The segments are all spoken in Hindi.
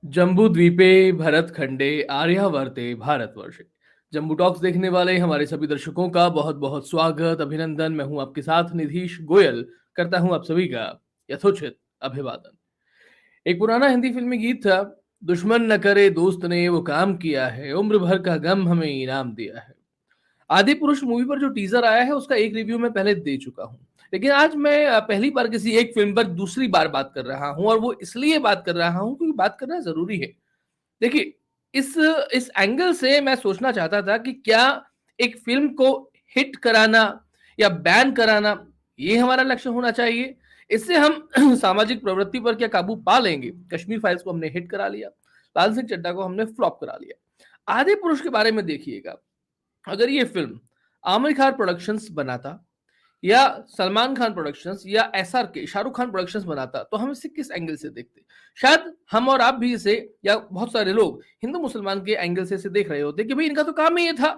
जम्बूद्वीपे भरतखंडे आर्यावर्ते भारतवर्षे। जम्बू टॉक्स देखने वाले हमारे सभी दर्शकों का बहुत बहुत स्वागत, अभिनंदन। मैं हूं आपके साथ निधीश गोयल, करता हूं आप सभी का यथोचित अभिवादन। एक पुराना हिंदी फिल्मी गीत था, दुश्मन न करे दोस्त ने वो काम किया है, उम्र भर का गम हमें इनाम दिया है। आदि पुरुष मूवी पर जो टीजर आया है उसका एक रिव्यू मैं पहले दे चुका हूं, लेकिन आज मैं पहली बार किसी एक फिल्म पर दूसरी बार बात कर रहा हूं, और वो इसलिए बात कर रहा हूं क्योंकि बात करना जरूरी है। देखिए, इस इस एंगल से मैं सोचना चाहता था कि क्या एक फिल्म को हिट कराना या बैन कराना, ये हमारा लक्ष्य होना चाहिए। इससे हम सामाजिक प्रवृत्ति पर क्या काबू पा लेंगे। कश्मीर फाइल्स को हमने हिट करा लिया, लाल सिंह चड्ढा को हमने फ्लॉप करा लिया। आदि पुरुष के बारे में देखिएगा, अगर ये फिल्म आमिर खान प्रोडक्शंस बनाता या सलमान खान प्रोडक्शंस या एसआरके शाहरुख खान प्रोडक्शंस बनाता, तो हम इसे किस एंगल से देखते। शायद हम और आप भी इसे, या बहुत सारे लोग हिंदू मुसलमान के एंगल से इसे देख रहे होते कि भाई इनका तो काम ही ये था,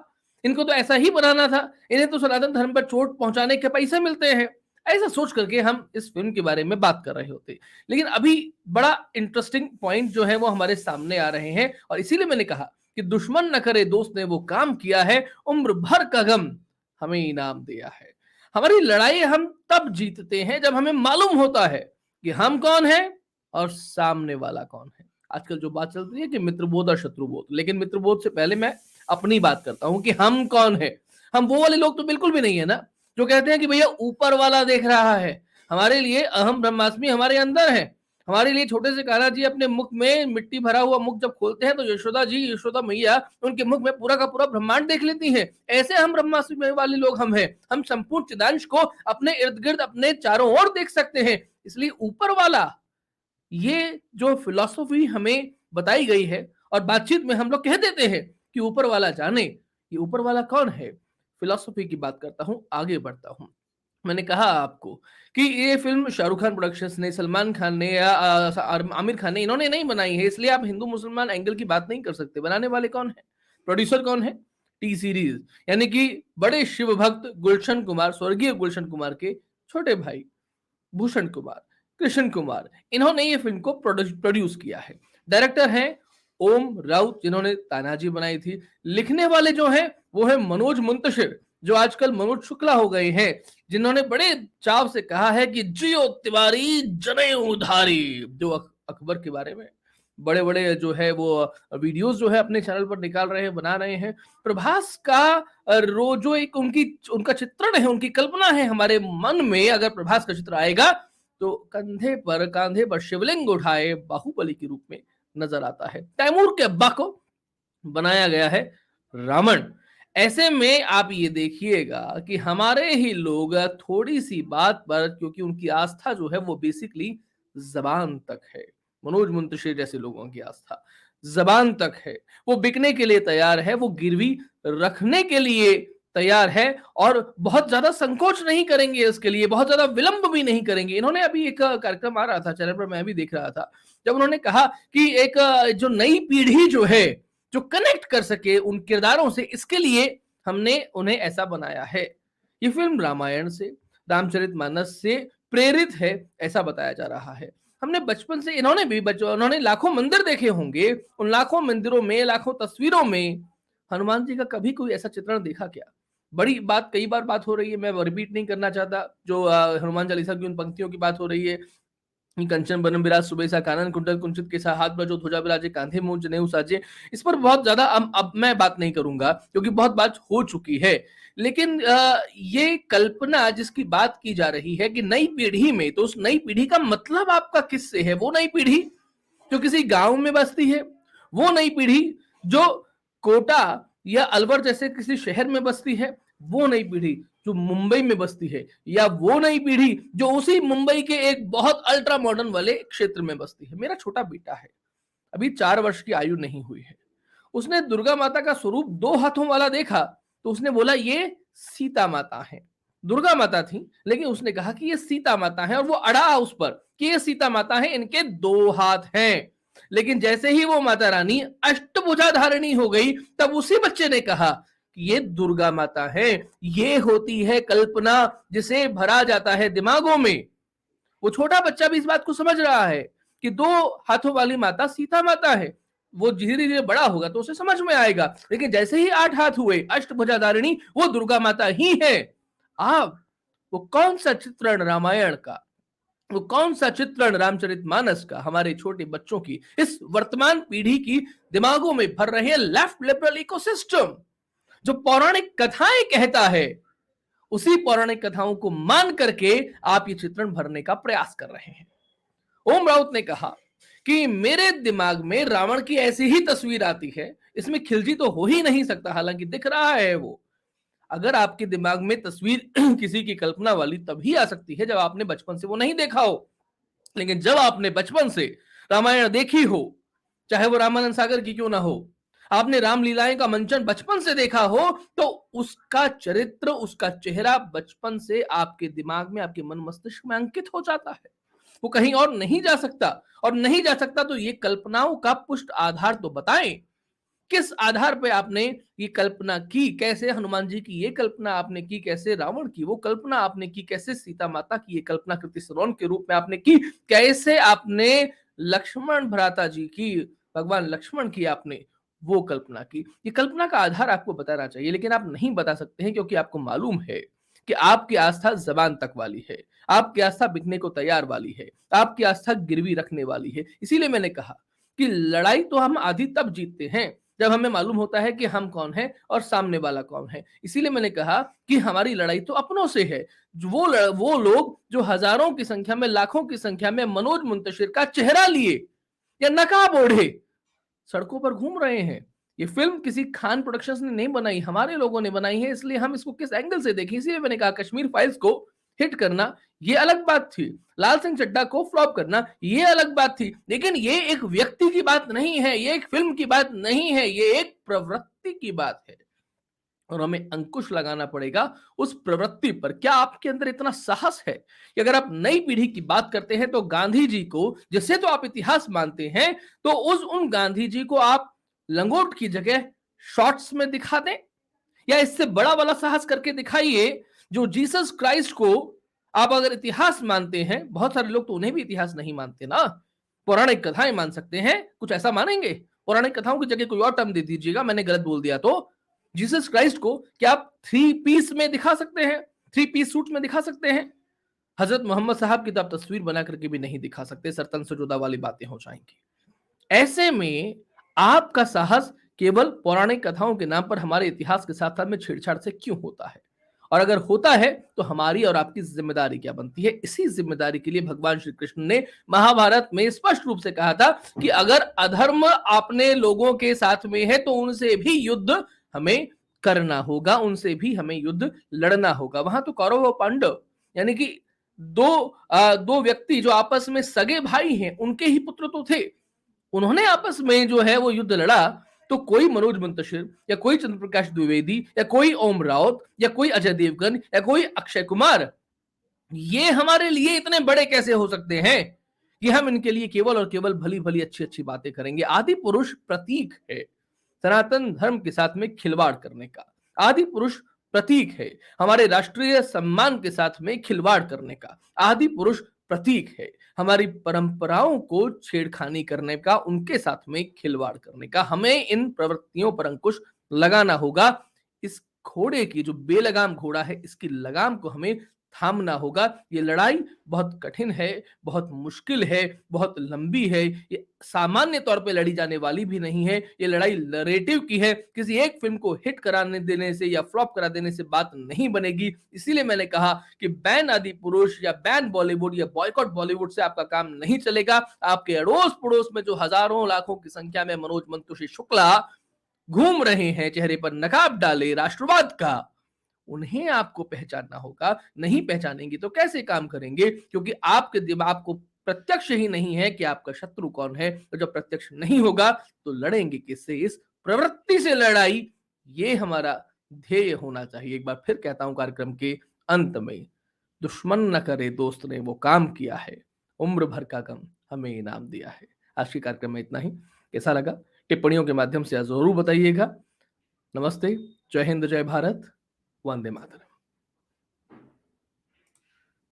इनको तो ऐसा ही बनाना था, इन्हें तो सनातन धर्म पर चोट पहुंचाने के पैसे मिलते हैं। ऐसा सोच करके हम इस फिल्म के बारे में बात कर रहे होते। लेकिन अभी बड़ा इंटरेस्टिंग पॉइंट जो है वो हमारे सामने आ रहे हैं, और इसीलिए मैंने कहा कि दुश्मन न करे दोस्त ने वो काम किया है, उम्र भर का गम हमें इनाम दिया है। हमारी लड़ाई हम तब जीतते हैं जब हमें मालूम होता है कि हम कौन हैं और सामने वाला कौन है। आजकल जो बात चल रही है कि मित्रबोध और शत्रुबोध, लेकिन मित्रबोध से पहले मैं अपनी बात करता हूं कि हम कौन है। हम वो वाले लोग तो बिल्कुल भी नहीं है ना, जो कहते हैं कि भैया ऊपर वाला देख रहा है। हमारे लिए अहम ब्रह्मास्मि हमारे अंदर है। हमारे लिए छोटे से कान्हा जी अपने मुख में मिट्टी भरा हुआ मुख जब खोलते हैं तो यशोदा जी, यशोदा मैया उनके मुख में पूरा का पूरा ब्रह्मांड देख लेती हैं। ऐसे हम ब्रह्मास्मि वाले लोग हम हैं। हम संपूर्ण चिदांश को अपने इर्द गिर्द अपने चारों ओर देख सकते हैं। इसलिए ऊपर वाला, ये जो फिलॉसफी हमें बताई गई है और बातचीत में हम लोग कह देते हैं कि ऊपर वाला जाने, ये ऊपर वाला कौन है। फिलॉसफी की बात करता हूं, आगे बढ़ता हूं। मैंने कहा आपको कि ये फिल्म शाहरुख खान प्रोडक्शंस ने, सलमान खान ने या आमिर खान ने, इन्होंने नहीं बनाई है, इसलिए आप हिंदू मुसलमान एंगल की बात नहीं कर सकते। बनाने वाले कौन है, प्रोड्यूसर कौन है, टी सीरीज, यानी कि बड़े शिव भक्त गुलशन कुमार, स्वर्गीय गुलशन कुमार के छोटे भाई भूषण कुमार, कृष्ण कुमार, इन्होंने ये फिल्म को प्रोड्यूस किया है। डायरेक्टर हैं ओम राउत, जिन्होंने तानाजी बनाई थी। लिखने वाले जो हैं वो है मनोज मुंतशिर, जो आजकल मनोज शुक्ला हो गए हैं, जिन्होंने बड़े चाव से कहा है कि जियो तिवारी जने उधारी, जो अकबर के बारे में बड़े बड़े जो है वो वीडियोस जो है अपने चैनल पर निकाल रहे हैं, बना रहे हैं। प्रभास का जो एक उनका चित्रण है, उनकी कल्पना है हमारे मन में। अगर प्रभास का चित्र आएगा तो कांधे पर शिवलिंग उठाए बाहुबली के रूप में नजर आता है। तैमूर के अब्बा को बनाया गया है रावण। ऐसे में आप ये देखिएगा कि हमारे ही लोग थोड़ी सी बात पर, क्योंकि उनकी आस्था जो है वो बेसिकली जबान तक है, मनोज मुंतशिर जैसे लोगों की आस्था जबान तक है। वो बिकने के लिए तैयार है, वो गिरवी रखने के लिए तैयार है, और बहुत ज्यादा संकोच नहीं करेंगे इसके लिए, बहुत ज्यादा विलंब भी नहीं करेंगे। इन्होंने अभी एक कार्यक्रम आ रहा था चैनल पर, मैं भी देख रहा था, जब उन्होंने कहा कि एक जो नई पीढ़ी जो है, जो कनेक्ट कर सके उन किरदारों से, इसके लिए हमने उन्हें ऐसा बनाया है। ये फिल्म रामायण से, रामचरितमानस से प्रेरित है, ऐसा बताया जा रहा है। हमने बचपन से, उन्होंने लाखों मंदिर देखे होंगे, उन लाखों मंदिरों में, लाखों तस्वीरों में हनुमान जी का कभी कोई ऐसा चित्रण देखा क्या। बड़ी बात, कई बार बात हो रही है, मैं रिपीट नहीं करना चाहता, जो हनुमान चालीसा की उन पंक्तियों की बात हो रही है। कंचन बरन बिराज सुबेसा कानन कुंडल कुंचित के हाथ बजो ध्वजा बिराजे कांधे मूंज जनेऊ साजे। इस पर बहुत ज्यादा अब मैं बात नहीं करूंगा, क्योंकि बहुत बात हो चुकी है। लेकिन ये कल्पना जिसकी बात की जा रही है कि नई पीढ़ी में, तो उस नई पीढ़ी का मतलब आपका किससे है। वो नई पीढ़ी जो किसी गांव में बसती है, वो नई पीढ़ी जो कोटा या अलवर जैसे किसी शहर में बसती है, वो नई पीढ़ी जो मुंबई में बसती है, या वो नई पीढ़ी जो उसी मुंबई के एक बहुत अल्ट्रा मॉडर्न वाले क्षेत्र में बसती है। मेरा छोटा बेटा है, अभी 4 वर्ष की आयु नहीं हुई है। उसने दुर्गा माता का स्वरूप 2 हाथों वाला देखा, तो उसने बोला ये सीता माता है। दुर्गा माता थी, लेकिन उसने कहा कि ये सीता माता है, और वो अड़ा उस पर कि ये सीता माता है, इनके 2 हाथ हैं। लेकिन जैसे ही वो माता रानी अष्टभुजा धारिणी हो गई, तब उसी बच्चे ने कहा कि ये दुर्गा माता है। ये होती है कल्पना जिसे भरा जाता है दिमागों में। वो छोटा बच्चा भी इस बात को समझ रहा है कि 2 हाथों वाली माता सीता माता है। वो धीरे-धीरे बड़ा होगा तो उसे समझ में आएगा। लेकिन जैसे ही 8 हाथ हुए, अष्टभुजाधारिणी वो दुर्गा माता ही है। आप वो कौन-सा चित्रण रामायण का, वो कौन-सा चित्रण रामचरितमानस का हमारे छोटे बच्चों की, इस वर्तमान पीढ़ी की दिमागों में भर रहे हैं लेफ्ट लिबरल इकोसिस्टम, जो पौराणिक कथाएं कहता है, उसी पौराणिक कथाओं को मान करके आप ये चित्रण भरने का प्रयास कर रहे हैं। ओम राउत ने कहा कि मेरे दिमाग में रावण की ऐसी ही तस्वीर आती है, इसमें खिलजी तो हो ही नहीं सकता, हालांकि दिख रहा है वो। अगर आपके दिमाग में तस्वीर किसी की कल्पना वाली तभी आ सकती है जब आपने बचपन से वो नहीं देखा हो। लेकिन जब आपने बचपन से रामायण देखी हो, चाहे वो रामानंद सागर की क्यों ना हो, आपने रामलीलाएं का मंचन बचपन से देखा हो, तो उसका चरित्र, उसका चेहरा बचपन से आपके दिमाग में, आपके मन मस्तिष्क में अंकित हो जाता है। वो कहीं और नहीं जा सकता, और नहीं जा सकता तो ये कल्पनाओं का पुष्ट आधार तो बताएं। किस आधार पे आपने ये कल्पना की? कैसे हनुमान जी की ये कल्पना आपने की, कैसे रावण की वो कल्पना आपने की, कैसे सीता माता की ये कल्पना कृति श्रवण के रूप में आपने की, कैसे आपने लक्ष्मण भ्राता जी की, भगवान लक्ष्मण की आपने वो कल्पना की। ये कल्पना का आधार आपको बताना चाहिए, लेकिन आप नहीं बता सकते हैं क्योंकि आपको मालूम है कि आपकी आस्था जबान तक वाली है, आपकी आस्था बिकने को तैयार वाली है, आपकी आस्था गिरवी रखने वाली है। इसीलिए मैंने कहा कि लड़ाई तो हम आधी तब जीतते हैं जब हमें मालूम होता है कि हम कौन है और सामने वाला कौन है। इसीलिए मैंने कहा कि हमारी लड़ाई तो अपनों से है। वो लोग जो हजारों की संख्या में, लाखों की संख्या में मनोज मुंतशिर का चेहरा लिए या नकाब ओढ़े सड़कों पर घूम रहे हैं। ये फिल्म किसी खान प्रोडक्शंस ने नहीं बनाई, हमारे लोगों ने बनाई है, इसलिए हम इसको किस एंगल से देखें। इसलिए मैंने कहा कश्मीर फाइल्स को हिट करना ये अलग बात थी, लाल सिंह चड्ढा को फ्लॉप करना ये अलग बात थी, लेकिन ये एक व्यक्ति की बात नहीं है, ये एक फिल्म की बात नहीं है, ये एक प्रवृत्ति की बात है। और हमें अंकुश लगाना पड़ेगा उस प्रवृत्ति पर। क्या आपके अंदर इतना साहस है कि अगर आप नई पीढ़ी की बात करते हैं तो गांधी जी को, जिससे तो आप इतिहास मानते हैं, तो उन गांधी जी को आप लंगोट की जगह शॉर्ट्स में दिखा दें, या इससे बड़ा वाला साहस करके दिखाइए जो जीसस क्राइस्ट को आप अगर इतिहास मानते हैं, बहुत सारे लोग तो उन्हें भी इतिहास नहीं मानते ना, पौराणिक कथाएं मान सकते हैं, कुछ ऐसा मानेंगे? पौराणिक कथाओं की जगह कोई और टर्म दे दीजिएगा, मैंने गलत बोल दिया तो। जीसस क्राइस्ट को क्या आप 3 पीस में दिखा सकते हैं, 3 पीस सूट में दिखा सकते हैं? हजरत मोहम्मद साहब की तो आप तस्वीर बना करके भी नहीं दिखा सकते, सरतन सजोदा वाली बातें हो जाएंगी। ऐसे में आपका साहस केवल पौराणिक कथाओं के नाम पर हमारे इतिहास के साथ साथ में छेड़छाड़ से क्यों होता है? और अगर होता है तो हमारी और आपकी जिम्मेदारी क्या बनती है? इसी जिम्मेदारी के लिए भगवान श्री कृष्ण ने महाभारत में स्पष्ट रूप से कहा था कि अगर अधर्म अपने लोगों के साथ में है तो उनसे भी युद्ध हमें करना होगा, उनसे भी हमें युद्ध लड़ना होगा। वहां तो कौरव और पांडव, यानी कि दो व्यक्ति जो आपस में सगे भाई हैं, उनके ही पुत्र तो थे, उन्होंने आपस में जो है वो युद्ध लड़ा। तो कोई मनोज मुंतशिर या कोई चंद्रप्रकाश द्विवेदी या कोई ओम राउत या कोई अजय देवगन या कोई अक्षय कुमार, ये हमारे लिए इतने बड़े कैसे हो सकते हैं कि हम इनके लिए केवल और केवल भली भली अच्छी अच्छी बातें करेंगे? आदि पुरुष प्रतीक है सनातन धर्म के साथ में खिलवाड़ करने का। आदि पुरुष प्रतीक है हमारे राष्ट्रीय सम्मान के साथ में खिलवाड़ करने का। आदि पुरुष प्रतीक है हमारी परंपराओं को छेड़खानी करने का, उनके साथ में खिलवाड़ करने का। हमें इन प्रवृत्तियों पर अंकुश लगाना होगा। इस घोड़े की, जो बेलगाम घोड़ा है, इसकी लगाम को हमें थामना होगा। ये लड़ाई बहुत कठिन है, बहुत मुश्किल है, बहुत लंबी है। ये सामान्य तौर पे लड़ी जाने वाली भी नहीं है। ये लड़ाई नरेटिव की है। किसी एक फिल्म को हिट कराने देने से या फ्लॉप करा देने से बात नहीं बनेगी। इसीलिए मैंने कहा कि बैन आदि पुरुष या बैन बॉलीवुड या बॉयकॉट बॉलीवुड से आपका काम नहीं चलेगा। आपके अड़ोस पड़ोस में जो हजारों लाखों की संख्या में मनोज मंतोषी शुक्ला घूम रहे हैं, चेहरे पर नकाब डाले राष्ट्रवाद का, उन्हें आपको पहचानना होगा। नहीं पहचानेंगे तो कैसे काम करेंगे? क्योंकि आपके दिमाग को प्रत्यक्ष ही नहीं है कि आपका शत्रु कौन है। तो जब प्रत्यक्ष नहीं होगा तो लड़ेंगे किससे? इस प्रवृत्ति से लड़ाई, ये हमारा ध्येय होना चाहिए। एक बार फिर कहता हूं कार्यक्रम के अंत में, दुश्मन न करे दोस्त ने वो काम किया है, उम्र भर का गम हमें इनाम दिया है। आज के कार्यक्रम में इतना ही। कैसा लगा टिप्पणियों के माध्यम से जरूर बताइएगा। नमस्ते, जय हिंद, जय भारत, वंदे मातरम।